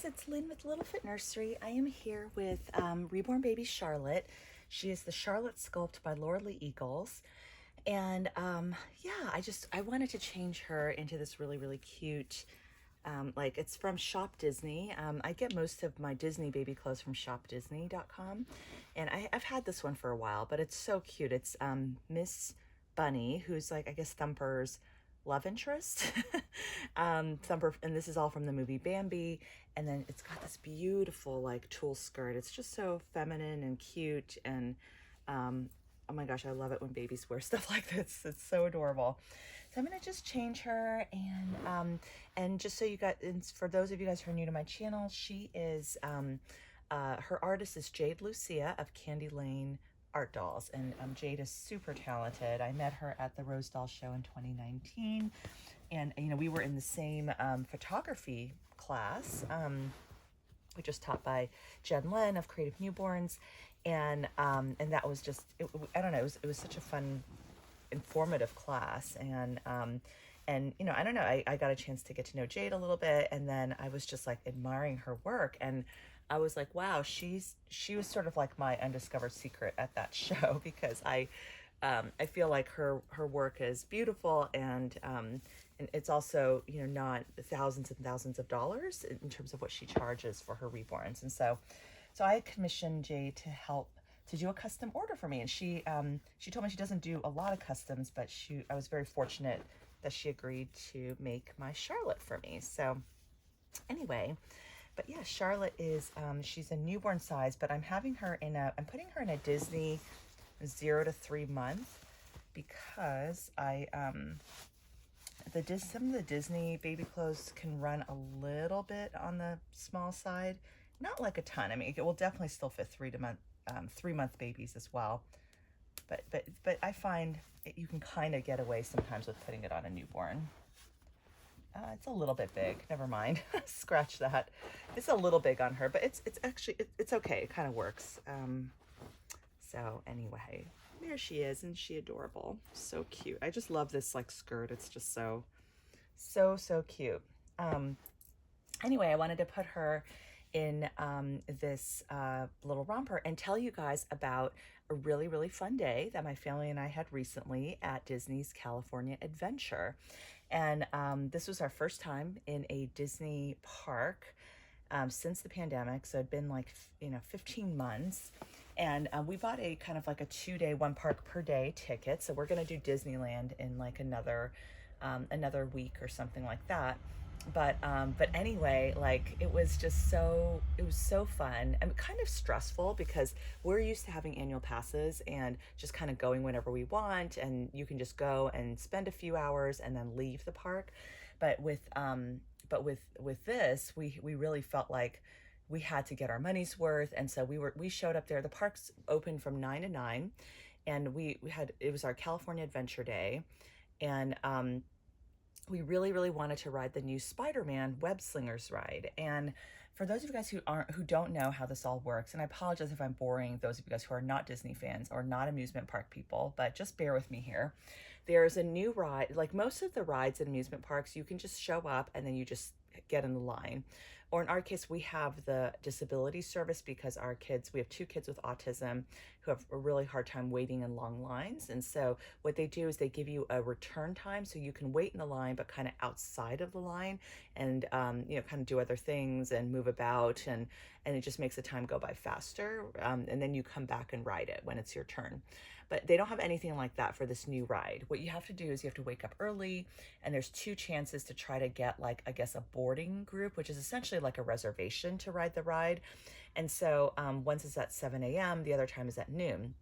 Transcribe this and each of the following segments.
guys, it's Lynn with Little Foot Nursery. I am here with reborn baby Charlotte. She is the Charlotte Sculpt by Laura Lee Eagles. And yeah, I wanted to change her into this really cute, like it's from Shop Disney. I get most of my Disney baby clothes from shopdisney.com. And I've had this one for a while, but it's so cute. It's Miss Bunny, who's like, I guess, Thumper's love interest. Thumper, and this is all from the movie Bambi. And then it's got this beautiful like tulle skirt. It's just so feminine and cute. And oh my gosh, I love it when babies wear stuff like this. It's so adorable. So I'm gonna just change her, and just so you guys, and for those of you guys who are new to my channel, she is her artist is Jade Lucia of Candy Lane Art Dolls, and Jade is super talented. I met her at the Rose Doll Show in 2019, and you know, we were in the same photography class, which was taught by Jen Len of Creative Newborns, and that was just, I don't know, it was such a fun, informative class, and you know, I don't know, I got a chance to get to know Jade a little bit, and then I was just like admiring her work, and I was like, wow, she was sort of like my undiscovered secret at that show, because I feel like her work is beautiful, and it's also, you know, not thousands and thousands of dollars in terms of what she charges for her reborns. And so I commissioned Jade to help to do a custom order for me, and she told me she doesn't do a lot of customs, but I was very fortunate that she agreed to make my Charlotte for me. So anyway, but yeah, Charlotte is she's a newborn size, but I'm putting her in a Disney 0 to 3 month, because some of the Disney baby clothes can run a little bit on the small side, not like a ton. I mean, it will definitely still fit 3-month babies as well, but I find you can kind of get away sometimes with putting it on a newborn. It's a little bit big. Never mind. Scratch that. It's a little big on her, but it's actually, it's okay. It kind of works. So anyway, there she is. Isn't she adorable? So cute. I just love this like skirt. It's just so cute. Anyway, I wanted to put her in this little romper and tell you guys about a really fun day that my family and I had recently at Disney's California Adventure. And this was our first time in a Disney park since the pandemic. So it'd been like, you know, 15 months. And we bought a kind of like a 2-day, 1 park per day ticket. So we're going to do Disneyland in like another week or something like that. But anyway, like it was so fun and kind of stressful, because we're used to having annual passes and just kind of going whenever we want, and you can just go and spend a few hours and then leave the park. But with this, we really felt like we had to get our money's worth, and so we showed up there. The park's open from 9 to 9, and it was our California Adventure Day, and we really wanted to ride the new Spider-Man Web Slingers ride. And for those of you guys who don't know how this all works, and I apologize if I'm boring those of you guys who are not Disney fans or not amusement park people, but just bear with me here. There's a new ride. Like most of the rides at amusement parks, you can just show up and then you just get in the line. Or in our case, we have the disability service, because we have 2 kids with autism who have a really hard time waiting in long lines. And so what they do is they give you a return time, so you can wait in the line, but kind of outside of the line, and you know, kind of do other things and move about, and it just makes the time go by faster. And then you come back and ride it when it's your turn. But they don't have anything like that for this new ride. What you have to do is you have to wake up early, and there's 2 chances to try to get, like, I guess, a boarding group, which is essentially like a reservation to ride the ride. And so once it's at 7 a.m., the other time is at noon.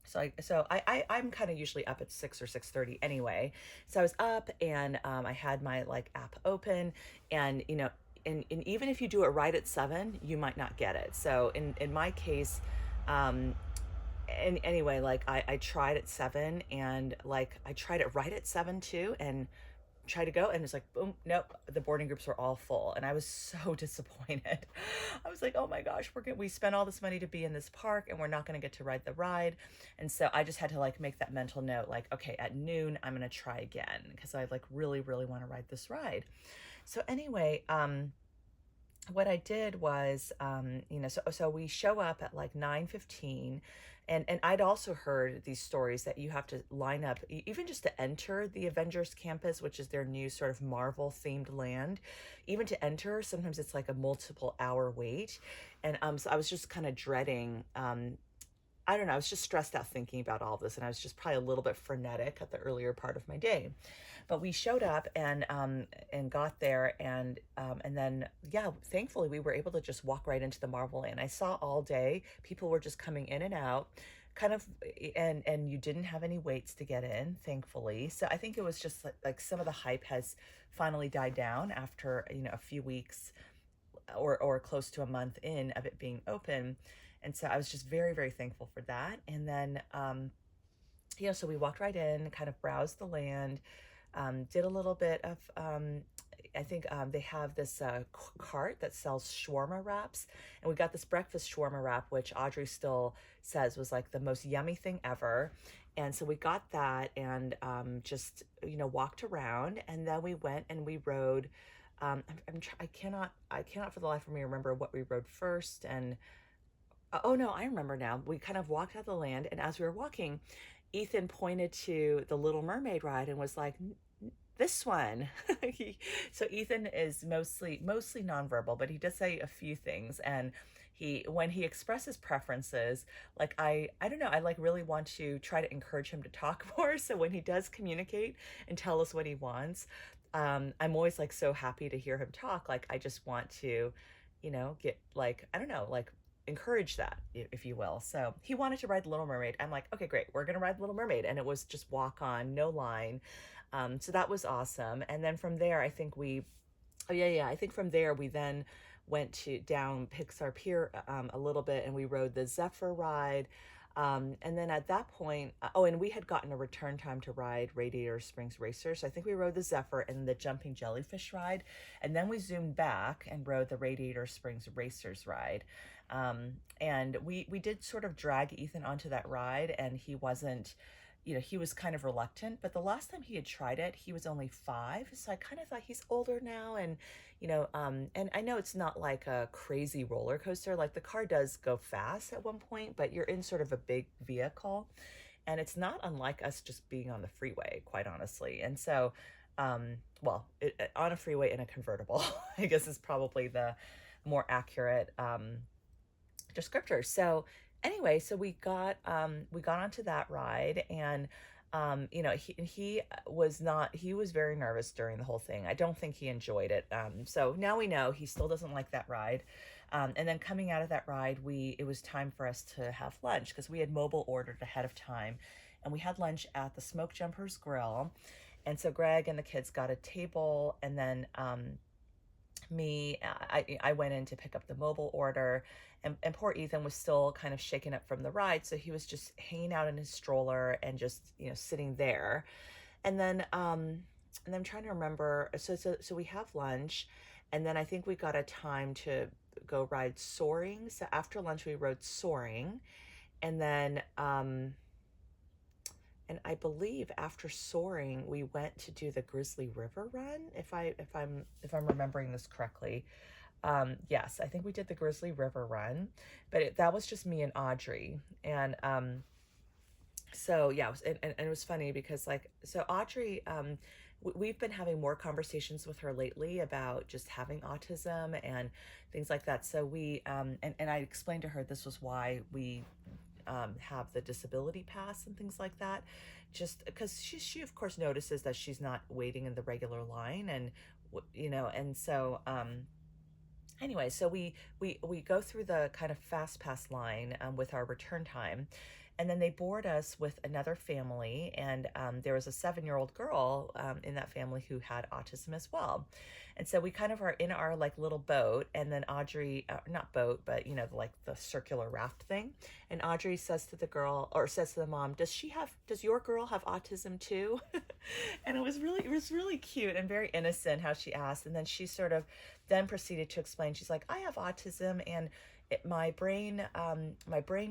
So I'm kind of usually up at 6 or 6:30 anyway. So I was up, and I had my like app open, and you know, and even if you do it right at 7, you might not get it. So in my case, and anyway, like I tried at 7, and like I tried it right at 7 too, and tried to go, and it's like, boom, nope, the boarding groups were all full, and I was so disappointed. I was like, oh my gosh, we spent all this money to be in this park, and we're not going to get to ride the ride. And so I just had to like make that mental note, like, okay, at noon I'm going to try again, because I like really want to ride this ride. So anyway, what I did was, so we show up at like 9:15, and I'd also heard these stories that you have to line up even just to enter the Avengers campus, which is their new sort of Marvel themed land. Even to enter, sometimes it's like a multiple hour wait, and so I was just kind of dreading. I don't know. I was just stressed out thinking about all this, and I was just probably a little bit frenetic at the earlier part of my day. But we showed up and got there, and then yeah, thankfully we were able to just walk right into the Marvel Land. I saw all day people were just coming in and out, kind of, and you didn't have any waits to get in, thankfully. So I think it was just like some of the hype has finally died down after a few weeks or close to a month in of it being open. And so I was just very, very thankful for that. And then, so we walked right in, kind of browsed the land, did a little bit of, I think they have this cart that sells shawarma wraps. And we got this breakfast shawarma wrap, which Audrey still says was like the most yummy thing ever. And so we got that and just, walked around. And then we went and we rode. I cannot for the life of me remember what we rode first. And oh no, I remember now. We kind of walked out of the land, and as we were walking, Ethan pointed to the Little Mermaid ride and was like, "This one." So Ethan is mostly nonverbal, but he does say a few things, and when he expresses preferences, like I don't know, I like really want to try to encourage him to talk more. So when he does communicate and tell us what he wants, I'm always like so happy to hear him talk. Like I just want to, get like I don't know, like encourage that, if you will. So he wanted to ride the Little Mermaid. I'm like, okay, great, we're gonna ride the Little Mermaid, and it was just walk on, no line. So that was awesome. And then from there, I think I think from there we then went to down Pixar Pier a little bit, and we rode the Zephyr ride. And then at that point, and we had gotten a return time to ride Radiator Springs Racer. So I think we rode the Zephyr and the Jumping Jellyfish ride. And then we zoomed back and rode the Radiator Springs Racers ride. And we did sort of drag Ethan onto that ride, and he wasn't, he was kind of reluctant, but the last time he had tried it, he was only 5. So I kind of thought he's older now. And I know it's not like a crazy roller coaster. Like the car does go fast at one point, but you're in sort of a big vehicle, and it's not unlike us just being on the freeway, quite honestly. And so, on a freeway in a convertible, I guess is probably the more accurate, descriptor. So anyway, so we got onto that ride, and he was very nervous during the whole thing. I don't think he enjoyed it. So now we know he still doesn't like that ride. And then coming out of that ride, it was time for us to have lunch because we had mobile ordered ahead of time, and we had lunch at the Smoke Jumpers Grill. And so Greg and the kids got a table, and then I went in to pick up the mobile order, and poor Ethan was still kind of shaken up from the ride, so he was just hanging out in his stroller and just sitting there. And then I'm trying to remember, so we have lunch, and then I think we got a time to go ride Soaring. So after lunch we rode Soaring, and then and I believe after Soaring, we went to do the Grizzly River Run, if I'm remembering this correctly. Yes, I think we did the Grizzly River Run, but that was just me and Audrey. And so yeah, it was funny because Audrey, we've been having more conversations with her lately about just having autism and things like that. So and I explained to her this was why we have the disability pass and things like that, just because she of course notices that she's not waiting in the regular line, and and so anyway, so we go through the kind of fast pass line with our return time, and then they board us with another family, and there was a 7-year-old girl in that family who had autism as well. And so we kind of are in our like little boat, and then Audrey, not boat, but like the circular raft thing. And Audrey says to the girl, or says to the mom, does your girl have autism too? And it was really cute and very innocent how she asked. And then she sort of then proceeded to explain. She's like, I have autism, and my brain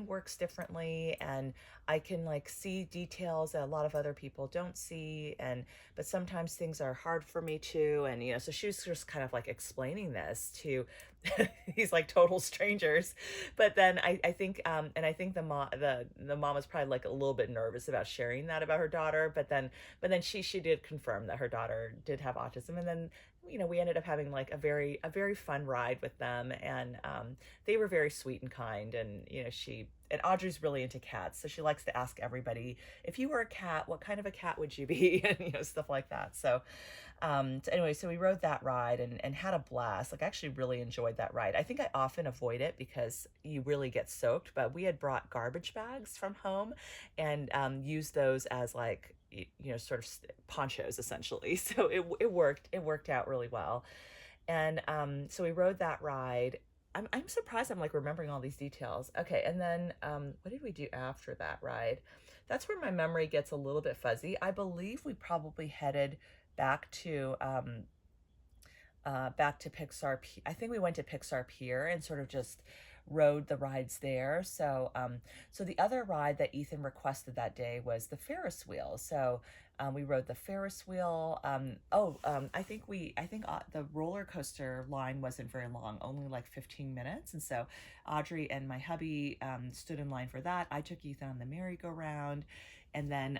works differently, and I can like see details that a lot of other people don't see, and but sometimes things are hard for me too. And so she was just kind of like explaining this to these like total strangers. But then I think and I think the mom was probably like a little bit nervous about sharing that about her daughter, but then she did confirm that her daughter did have autism. And then we ended up having like a very fun ride with them, and they were very sweet and kind. And she and Audrey's really into cats, so she likes to ask everybody, if you were a cat, what kind of a cat would you be? And stuff like that. So anyway, so we rode that ride and had a blast. Like, I actually really enjoyed that ride. I think I often avoid it because you really get soaked, but we had brought garbage bags from home and used those as like sort of ponchos essentially. So it worked out really well. And so we rode that ride. I'm surprised I'm like remembering all these details. Okay, and then what did we do after that ride? That's where my memory gets a little bit fuzzy. I believe we probably headed back to Pixar. I think we went to Pixar Pier and sort of just rode the rides there. So the other ride that Ethan requested that day was the Ferris wheel. So we rode the Ferris wheel. I think the roller coaster line wasn't very long, only like 15 minutes. And so Audrey and my hubby stood in line for that. I took Ethan on the merry-go-round, and then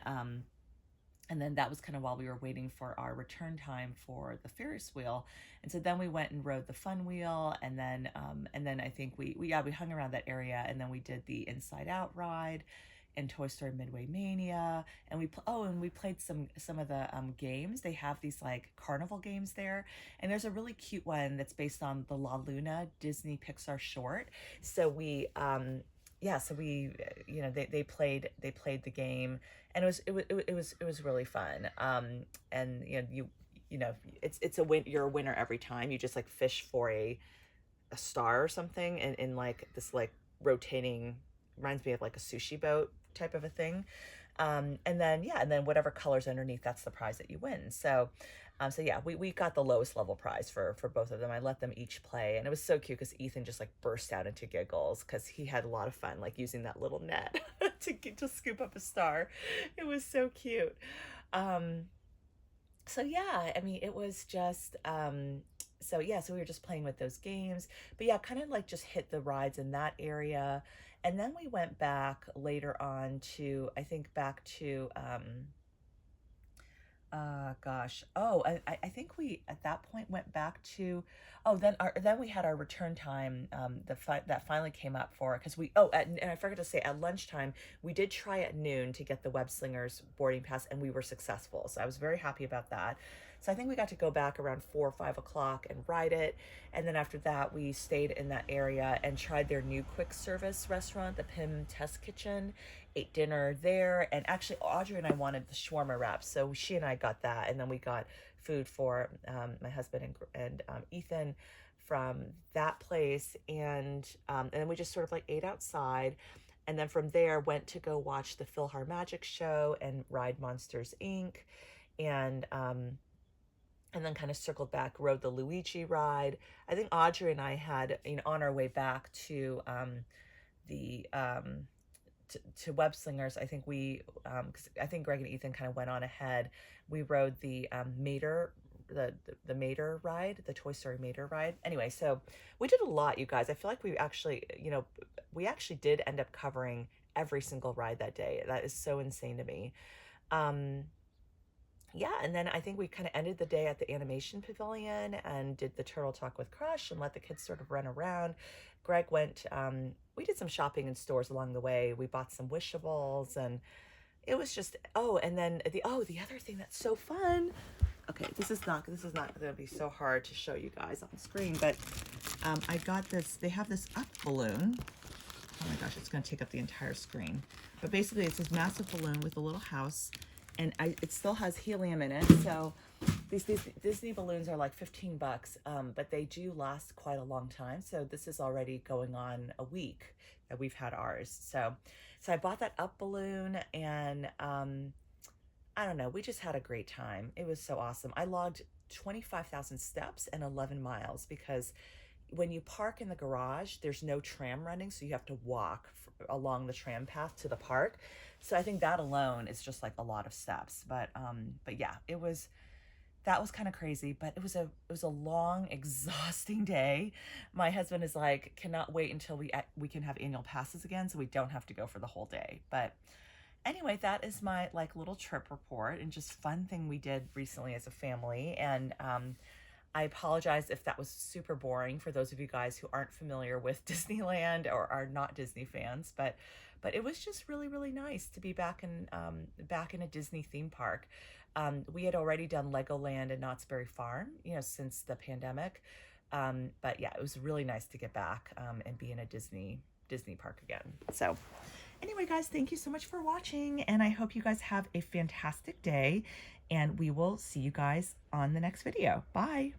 that was kind of while we were waiting for our return time for the Ferris wheel. And so then we went and rode the fun wheel. And then I think we hung around that area, and then we did the Inside Out ride and Toy Story Midway Mania. And we played some of the games. They have these like carnival games there. And there's a really cute one that's based on the La Luna Disney Pixar short. So they played the game, and it was really fun. And it's you're a winner every time. You just like fish for a star or something, and in like this like rotating, reminds me of like a sushi boat type of a thing. And then whatever colors underneath, that's the prize that you win. So yeah, we got the lowest level prize for both of them. I let them each play, and it was so cute because Ethan just like burst out into giggles because he had a lot of fun like using that little net to scoop up a star. It was so cute. So yeah, I mean, it was just so we were just playing with those games. But yeah, kind of like just hit the rides in that area. And then we went back later on to, I think back to gosh. Oh, I think we at that point went back to, then we had our return time, that finally came up for, because and I forgot to say, at lunchtime we did try at noon to get the Web Slingers boarding pass, and we were successful. So I was very happy about that. So I think we got to go back around 4 or 5 o'clock and ride it. And then after that, we stayed in that area and tried their new quick service restaurant, the Pim Test Kitchen, ate dinner there. And actually, Audrey and I wanted the shawarma wraps, so she and I got that. And then we got food for my husband and Ethan from that place. And then we just sort of like ate outside. And then from there, went to go watch the PhilharMagic show and ride Monsters, Inc. And then kind of circled back, rode the Luigi ride. I think Audrey and I had, on our way back to the to Web Slingers, I think because I think Greg and Ethan kind of went on ahead. We rode the Mater, the Mater ride, the Toy Story Mater ride. Anyway, so we did a lot, you guys. I feel like we actually did end up covering every single ride that day. That is so insane to me. Yeah, and then I think we kind of ended the day at the animation pavilion and did the Turtle Talk with Crush and let the kids sort of run around. Greg went, we did some shopping in stores along the way. We bought some Wishables, and it was just, and then the other thing that's so fun. Okay, this is not going to be so hard to show you guys on screen, but I got this, they have this up balloon. Oh my gosh, it's going to take up the entire screen. But basically it's this massive balloon with a little house, and it still has helium in it. So these Disney balloons are like $15, but they do last quite a long time. So this is already going on a week that we've had ours. So I bought that up balloon, and I don't know, we just had a great time. It was so awesome. I logged 25,000 steps and 11 miles because when you park in the garage, there's no tram running, so you have to walk along the tram path to the park. So I think that alone is just like a lot of steps. But yeah, that was kind of crazy, but it was a long, exhausting day. My husband is like, cannot wait until we can have annual passes again, so we don't have to go for the whole day. But anyway, that is my like little trip report and just fun thing we did recently as a family. And I apologize if that was super boring for those of you guys who aren't familiar with Disneyland or are not Disney fans, but it was just really, really nice to be back in a Disney theme park. We had already done Legoland and Knott's Berry Farm, since the pandemic. But yeah, it was really nice to get back and be in a Disney park again. So anyway, guys, thank you so much for watching, and I hope you guys have a fantastic day, and we will see you guys on the next video. Bye.